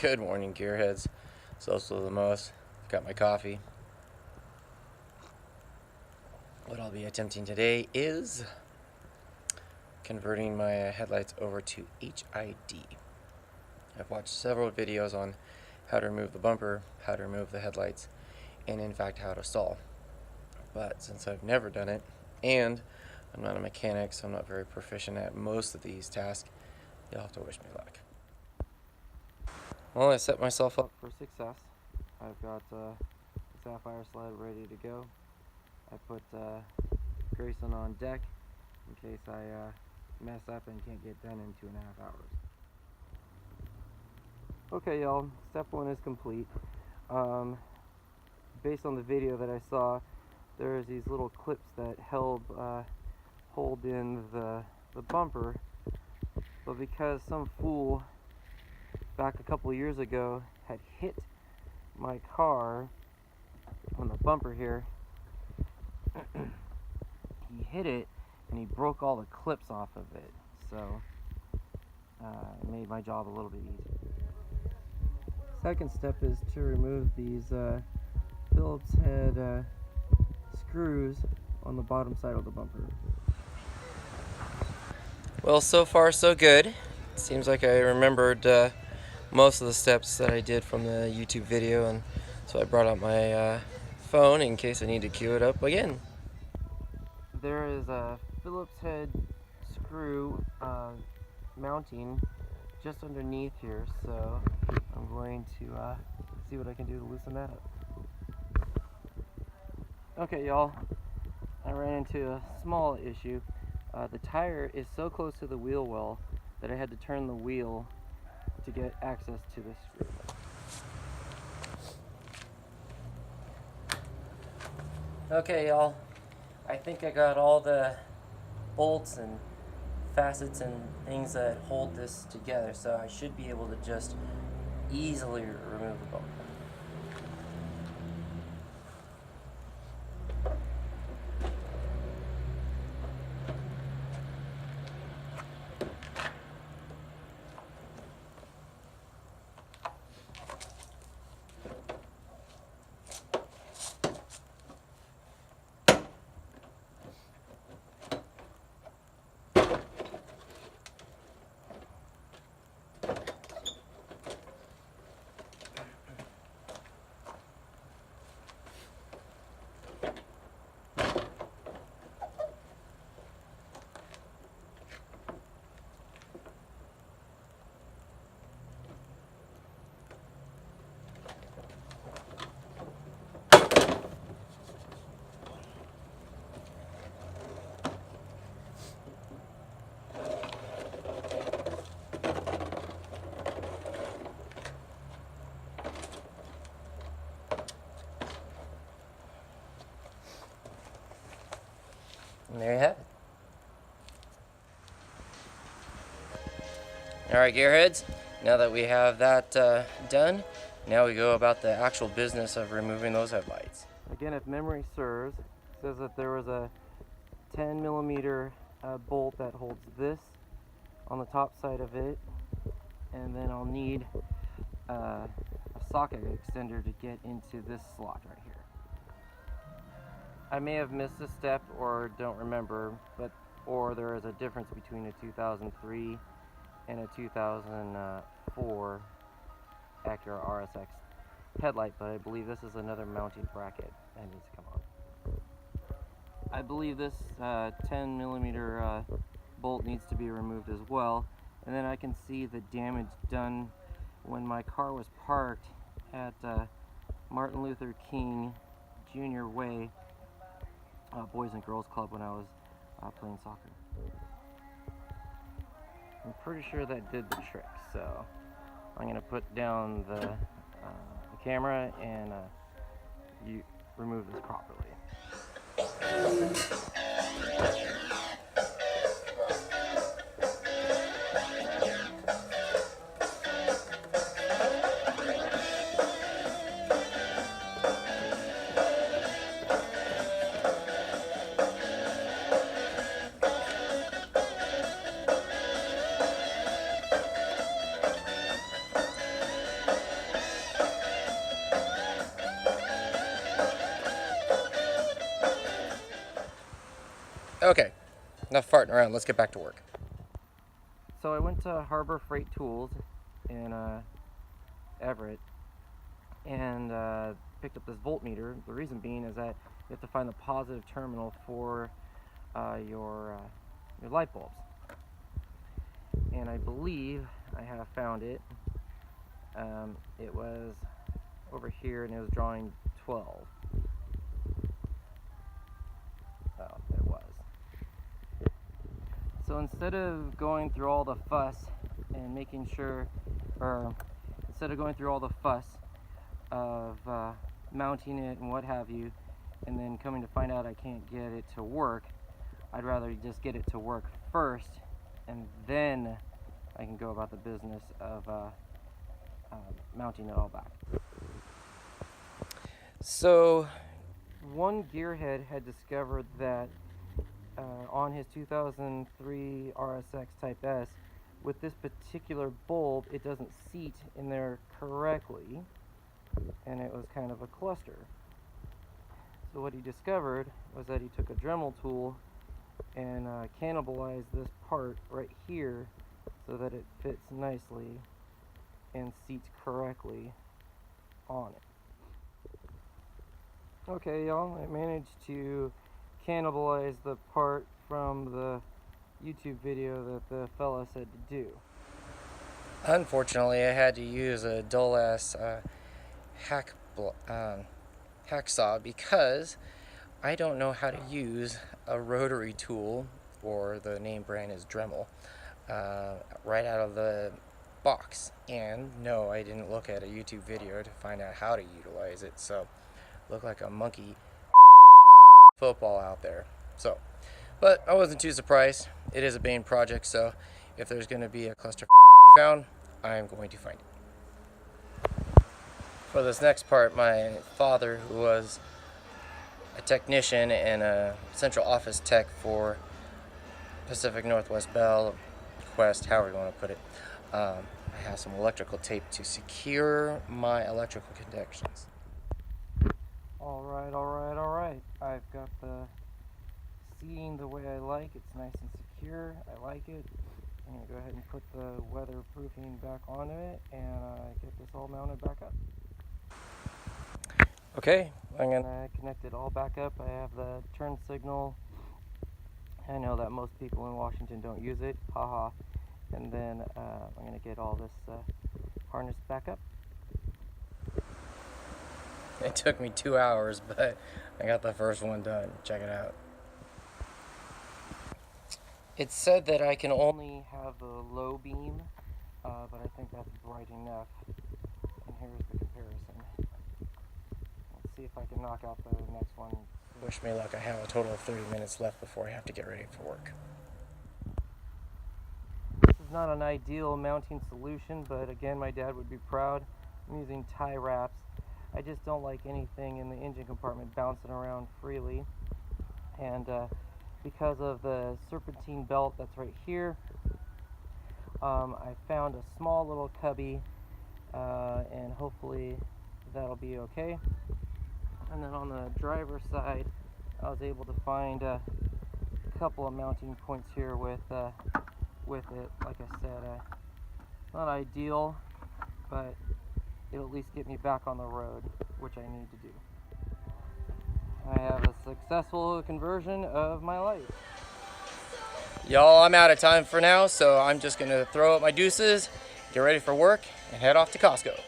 Good morning, gearheads. It's also the most. Got my coffee. What I'll be attempting today is converting my headlights over to HID. I've watched several videos on how to remove the bumper, how to remove the headlights, and in fact how to stall. But since I've never done it, and I'm not a mechanic, so I'm not very proficient at most of these tasks, you'll have to wish me luck. Well, I set myself up for success. I've got the Sapphire Sled ready to go. I put Grayson on deck in case I mess up and can't get done in 2.5 hours. Okay, y'all, step one is complete. Based on the video that I saw, there's these little clips that hold in the bumper, but because some fool back a couple years ago had hit my car on the bumper here, he hit it and he broke all the clips off of it, so it made my job a little bit easier. Second step is to remove these Phillips head screws on the bottom side of the bumper. Well, so far so good. Seems like I remembered most of the steps that I did from the YouTube video, and so I brought out my phone in case I need to cue it up again. There is a Phillips head screw mounting just underneath here, so I'm going to see what I can do to loosen that up. Okay, y'all, I ran into a small issue. The tire is so close to the wheel well that I had to turn the wheel to get access to this screw. Okay, y'all, I think I got all the bolts and facets and things that hold this together, so I should be able to just easily remove the bumper. And there you have it. Alright, gearheads, now that we have that done, now we go about the actual business of removing those headlights. Again, if memory serves, it says that there was a 10mm bolt that holds this on the top side of it, and then I'll need a socket extender to get into this slot right here. I may have missed a step or don't remember, or there is a difference between a 2003 and a 2004 Acura RSX headlight, but I believe this is another mounting bracket that needs to come on. I believe this 10mm bolt needs to be removed as well, and then I can see the damage done when my car was parked at Martin Luther King Jr. Way Boys and Girls Club when I was playing soccer. I'm pretty sure that did the trick, so I'm going to put down the camera and remove this properly. enough farting around. Let's get back to work. So I went to Harbor Freight Tools in Everett and picked up this voltmeter. The reason being is that you have to find the positive terminal for your light bulbs. And I believe I have found it. It was over here and it was drawing 12. Oh, it was. So instead of going through all the fuss and making sure, or instead of going through all the fuss of mounting it and what have you, and then coming to find out I can't get it to work, I'd rather just get it to work first, and then I can go about the business of mounting it all back. So one gearhead had discovered that on his 2003 RSX Type S, with this particular bulb, it doesn't seat in there correctly, and it was kind of a cluster. So what he discovered was that he took a Dremel tool and cannibalized this part right here so that it fits nicely and seats correctly on it. Okay, y'all, I managed to cannibalize the part from the YouTube video that the fella said to do. Unfortunately, I had to use a dull-ass hacksaw because I don't know how to use a rotary tool, or the name brand is Dremel, right out of the box. And no, I didn't look at a YouTube video to find out how to utilize it, so look like a monkey football out there. So, but I wasn't too surprised. It is a Bane project, so if there's going to be a cluster found, I am going to find it. For this next part, my father, who was a technician and a central office tech for Pacific Northwest Bell, Quest, however you want to put it, I have some electrical tape to secure my electrical connections. Alright. I've got the seating the way I like. It's nice and secure. I like it. I'm going to go ahead and put the weatherproofing back onto it and get this all mounted back up. Okay, I'm going to connect it all back up. I have the turn signal. I know that most people in Washington don't use it. Haha. And then I'm going to get all this harness back up. It took me 2 hours, but I got the first one done. Check it out. It said that I can only have the low beam, but I think that's bright enough. And here's the comparison. Let's see if I can knock out the next one. Wish me luck. I have a total of 30 minutes left before I have to get ready for work. This is not an ideal mounting solution, but again, my dad would be proud. I'm using tie wraps. I just don't like anything in the engine compartment bouncing around freely. And because of the serpentine belt that's right here, I found a small little cubby, and hopefully that'll be okay. And then on the driver's side, I was able to find a couple of mounting points here with it. Like I said, not ideal, but it'll at least get me back on the road, which I need to do. I have a successful conversion of my light. Y'all, I'm out of time for now, so I'm just going to throw up my deuces, get ready for work, and head off to Costco.